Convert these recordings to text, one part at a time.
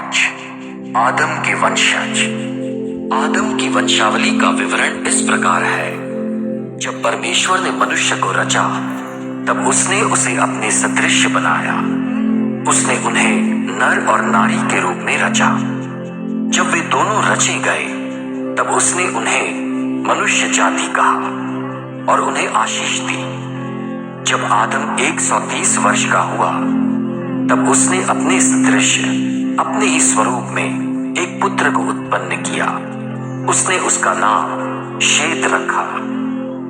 5 आदम के वंशज। आदम की वंशावली का विवरण इस प्रकार है। जब परमेश्वर ने मनुष्य को रचा तब उसने उसे अपने सदृश बनाया। उसने उन्हें नर और नारी के रूप में रचा। जब वे दोनों रचे गए तब उसने उन्हें मनुष्य जाति कहा और उन्हें आशीष दी। जब आदम 130 वर्ष का हुआ तब उसने अपने सदृश अपने ही स्वरूप में एक पुत्र को उत्पन्न किया। उसने उसका नाम शेत रखा।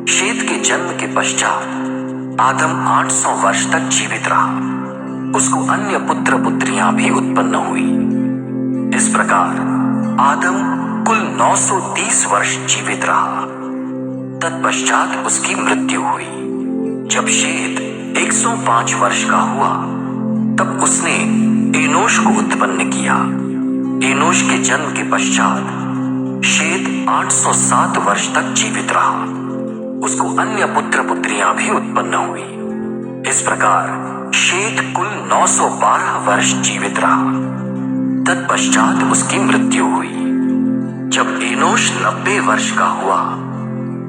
शेत के जन्म के पश्चात आदम 800 वर्ष तक जीवित रहा। उसको अन्य पुत्र पुत्रियां भी उत्पन्न हुई। इस प्रकार आदम कुल 930 वर्ष जीवित रहा। तत्पश्चात उसकी मृत्यु हुई। जब शेत 105 वर्ष का हुआ तब उसने एनोश को उत्पन्न किया। एनोश के जन्म के पश्चात शेत 807 वर्ष तक जीवित रहा। उसको अन्य पुत्र पुत्रियां भी उत्पन्न हुई। इस प्रकार शेत कुल 912 वर्ष जीवित रहा। तत्पश्चात उसकी मृत्यु हुई। जब एनोश 90 वर्ष का हुआ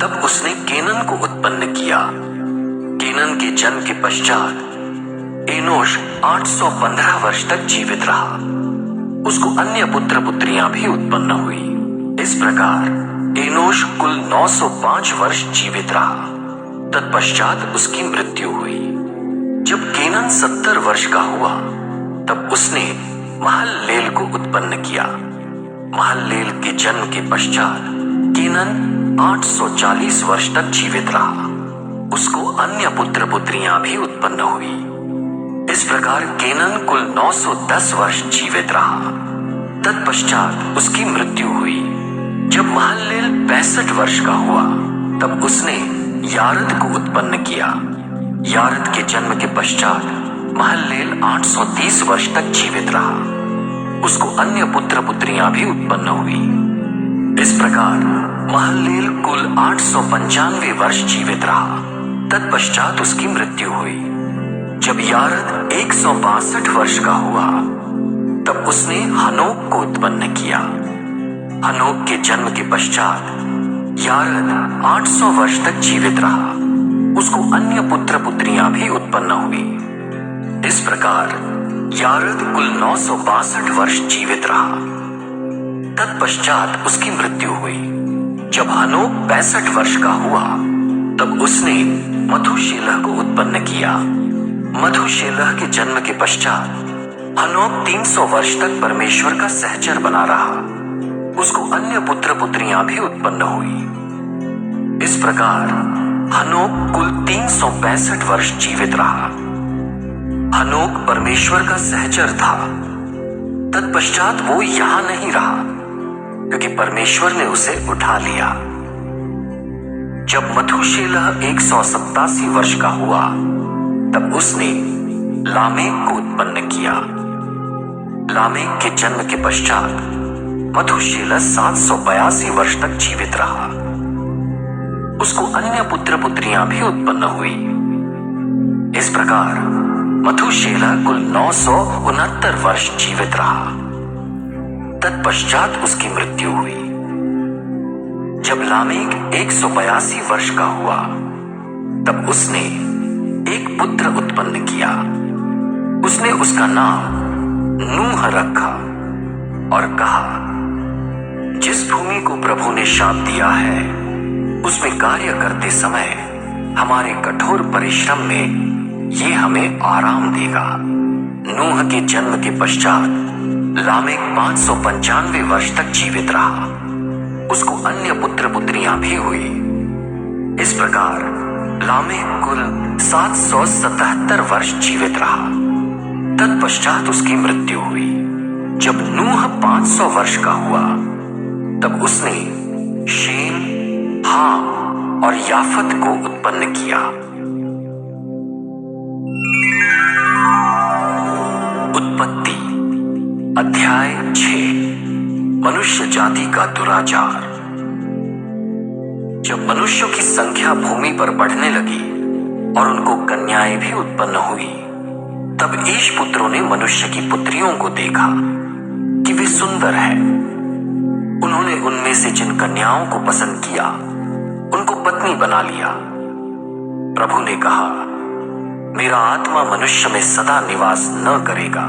तब उसने केनन को उत्पन्न किया। केनन के जन्म के पश्चात एनोश 815 वर्ष तक जीवित रहा। उसको अन्य पुत्र पुत्रियां भी उत्पन्न हुई। इस प्रकार एनोश कुल 905 वर्ष जीवित रहा। तत्पश्चात उसकी मृत्यु हुई। जब केनन 70 वर्ष का हुआ तब उसने महललेल को उत्पन्न किया। महललेल के जन्म के पश्चात केनन 840 वर्ष तक जीवित रहा। उसको अन्य पुत्र पुत्रियां भी उत्पन्न हुई। इस प्रकार केनन कुल 910 वर्ष जीवित रहा। तत्पश्चात उसकी मृत्यु हुई। जब महललेल 65 वर्ष का हुआ तब उसने यारद को उत्पन्न किया। यारद के जन्म के पश्चात महललेल 830 वर्ष तक जीवित रहा। उसको अन्य पुत्र पुत्रियां भी उत्पन्न हुई। इस प्रकार महललेल कुल 895 वर्ष जीवित रहा। तत्पश्चात उसकी मृत्यु हुई। जब यारद 162 वर्ष का हुआ तब उसने हनोक को उत्पन्न किया। हनोक के जन्म के पश्चात यारद 800 वर्ष तक जीवित रहा। उसको अन्य पुत्र पुत्रियां भी उत्पन्न हुई। इस प्रकार यारद कुल 962 वर्ष जीवित रहा। तत्पश्चात उसकी मृत्यु हुई। जब हनोक 65 वर्ष का हुआ तब उसने मथुशेलह को उत्पन्न किया। मथुशेलह के जन्म के पश्चात हनोक 300 वर्ष तक परमेश्वर का सहचर बना रहा। उसको अन्य पुत्र पुत्रियां भी उत्पन्न हुई। इस प्रकार हनोक कुल 365 वर्ष जीवित रहा। हनोक परमेश्वर का सहचर था। तत्पश्चात वो यहां नहीं रहा क्योंकि परमेश्वर ने उसे उठा लिया। जब मथुशेलह 187 वर्ष का हुआ तब उसने लामेक को उत्पन्न किया। लामेक के जन्म के पश्चात मथुशेलह 782 वर्ष तक जीवित रहा। उसको अन्य पुत्र पुत्रियां भी उत्पन्न हुई। इस प्रकार मथुशेलह कुल 969 वर्ष जीवित रहा। तत्पश्चात उसकी मृत्यु हुई। जब लामेक 182 वर्ष का हुआ तब उसने एक पुत्र उत्पन्न किया। उसने उसका नाम नूह रखा और कहा, जिस भूमि को प्रभु ने शाप दिया है उसमें कार्य करते समय हमारे कठोर परिश्रम में ये हमें आराम देगा। नूह के जन्म के पश्चात लामेक 595 वर्ष तक जीवित रहा। उसको अन्य पुत्र पुत्रियां भी हुई। इस प्रकार लामेक कुल 777 वर्ष जीवित रहा। तत्पश्चात उसकी मृत्यु हुई। जब नूह 500 वर्ष का हुआ तब उसने शेम, हाम और याफत को उत्पन्न किया। उत्पत्ति अध्याय 6 मनुष्य जाति का दुराचार। जब मनुष्यों की संख्या भूमि पर बढ़ने लगी और उनको कन्याएं भी उत्पन्न हुई तब ईश पुत्रों ने मनुष्य की पुत्रियों को देखा वे सुंदर हैं। उन्होंने उनमें से जिन कन्याओं को पसंद किया उनको पत्नी बना लिया। प्रभु ने कहा, मेरा आत्मा मनुष्य में सदा निवास न करेगा,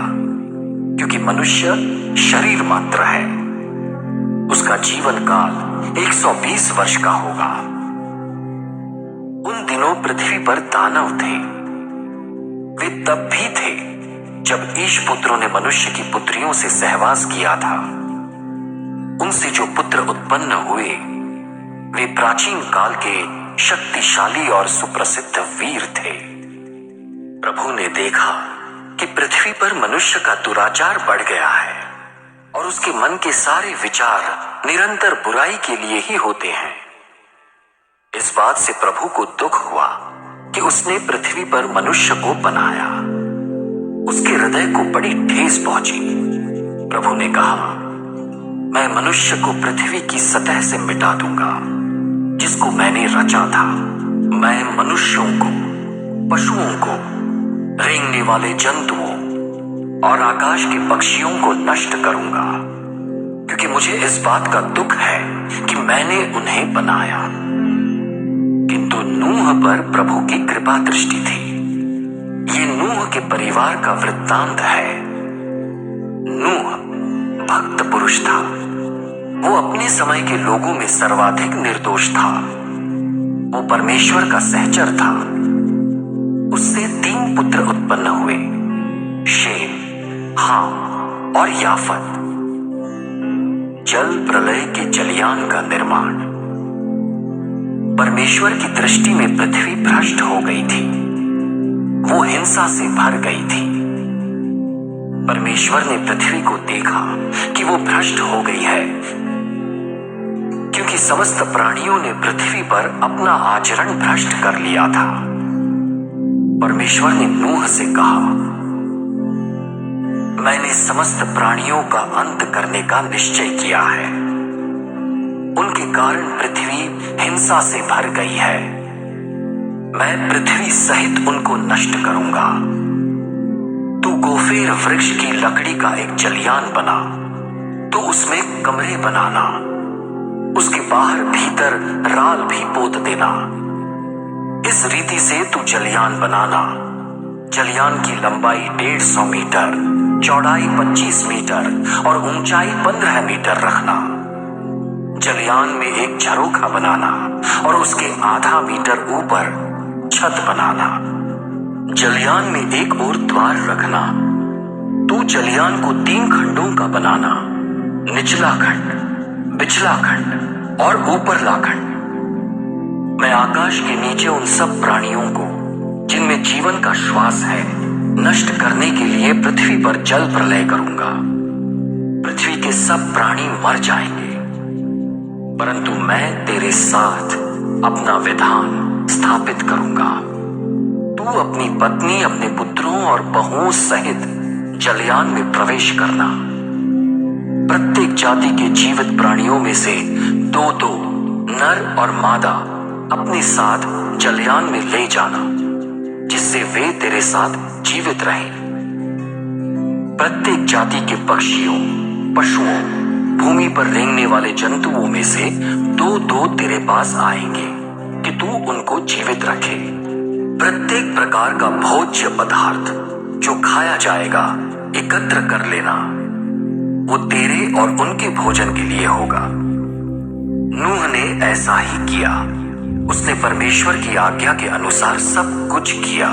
क्योंकि मनुष्य शरीर मात्र है। उसका जीवन काल 120 वर्ष का होगा। उन दिनों पृथ्वी पर दानव थे। वे तब भी थे जब ईश पुत्रों ने मनुष्य की पुत्रियों से सहवास किया था। उनसे जो पुत्र उत्पन्न हुए वे प्राचीन काल के शक्तिशाली और सुप्रसिद्ध वीर थे। प्रभु ने देखा कि पृथ्वी पर मनुष्य का दुराचार बढ़ गया है और उसके मन के सारे विचार निरंतर बुराई के लिए ही होते हैं। इस बात से प्रभु को दुख हुआ कि उसने पृथ्वी पर मनुष्य को बनाया। उसके हृदय को बड़ी ठेस पहुंची। प्रभु ने कहा, मैं मनुष्य को पृथ्वी की सतह से मिटा दूंगा, जिसको मैंने रचा था। मैं मनुष्यों को, पशुओं को, रेंगने वाले जंतुओं और आकाश के पक्षियों को नष्ट करूंगा, क्योंकि मुझे इस बात का दुख है कि मैंने उन्हें बनाया। किंतु नूह पर प्रभु की कृपा दृष्टि थी। ये नूह के परिवार का वृत्तांत है। नूह भक्त पुरुष था। वो अपने समय के लोगों में सर्वाधिक निर्दोष था। वो परमेश्वर का सहचर था। उससे 3 पुत्र उत्पन्न हुए, शेम, हाम और याफत। जल प्रलय के जलयान का निर्माण। परमेश्वर की दृष्टि में पृथ्वी भ्रष्ट हो गई थी। वो हिंसा से भर गई थी। परमेश्वर ने पृथ्वी को देखा कि वो भ्रष्ट हो गई है, क्योंकि समस्त प्राणियों ने पृथ्वी पर अपना आचरण भ्रष्ट कर लिया था। परमेश्वर ने नूह से कहा, मैंने समस्त प्राणियों का अंत करने का निश्चय किया है। उनके कारण पृथ्वी हिंसा से भर गई है। मैं पृथ्वी सहित उनको नष्ट करूंगा। तू गोफेर वृक्ष की लकड़ी का एक जलयान बना, तो उसमें कमरे बनाना। उसके बाहर भीतर राल भी पोत देना। इस रीति से तू जलयान बनाना। जलयान की लंबाई 150 मीटर, चौड़ाई 25 मीटर और ऊंचाई 15 मीटर रखना। जलयान में एक झरोखा बनाना और उसके आधा मीटर ऊपर छत बनाना। जलयान में एक और द्वार रखना। तू जलयान को 3 खंडों का बनाना, निचला खंड, बिचला खंड और ऊपरला खंड। मैं आकाश के नीचे उन सब प्राणियों को जिनमें जीवन का श्वास है नष्ट करने के लिए पृथ्वी पर जल प्रलय करूंगा। पृथ्वी के सब प्राणी मर जाएंगे, परंतु मैं तेरे साथ अपना विधान स्थापित करूंगा। तू अपनी पत्नी, अपने पुत्रों और बहुओं सहित जलयान में प्रवेश करना। प्रत्येक जाति के जीवित प्राणियों में से 2-2 नर और मादा अपने साथ जलयान में ले जाना, जिससे वे तेरे साथ जीवित रहें। प्रत्येक जाति के पक्षियों, पशुओं, भूमि पर रेंगने वाले जंतुओं में से 2-2 तेरे पास आएंगे कि तू उनको जीवित रखे। प्रत्येक प्रकार का भोज्य पदार्थ जो खाया जाएगा एकत्र कर लेना। वो तेरे और उनके भोजन के लिए होगा। नूह ने ऐसा ही किया। उसने परमेश्वर की आज्ञा के अनुसार सब कुछ किया।